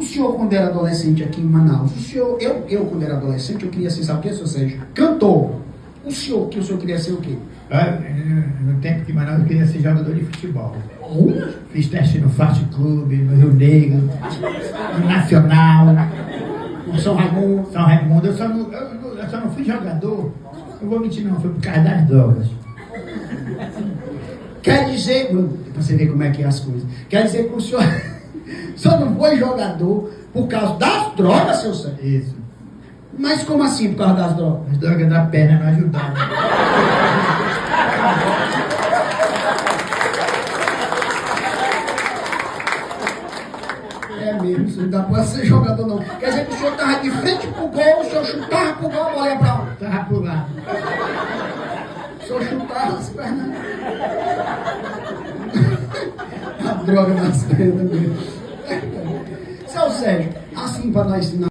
O senhor, quando era adolescente aqui em Manaus, eu quando era adolescente, eu queria ser, sabe o que, senhor Sérgio? Cantor. O senhor queria ser o quê? No tempo de Manaus eu queria ser jogador de futebol. Olha! Fiz teste no Fast Clube, no Rio Negro, no Nacional, O São Raimundo. São Raimundo. Eu só não fui jogador, não vou mentir não, foi por causa das drogas. Quer dizer, pra você ver como é que é as coisas, quer dizer que o senhor só não foi jogador por causa das drogas, seu Sérgio? Isso. Mas como assim por causa das drogas? As drogas da perna não ajudavam. É mesmo, isso não dá pra ser jogador não. Quer dizer que o senhor tava de frente pro gol, o senhor chutava pro gol, a bola ia pra onde? Tava pro lado. O senhor chutava as pernas. A droga nas pernas mesmo. Seu Sérgio, assim pra nós ensinar.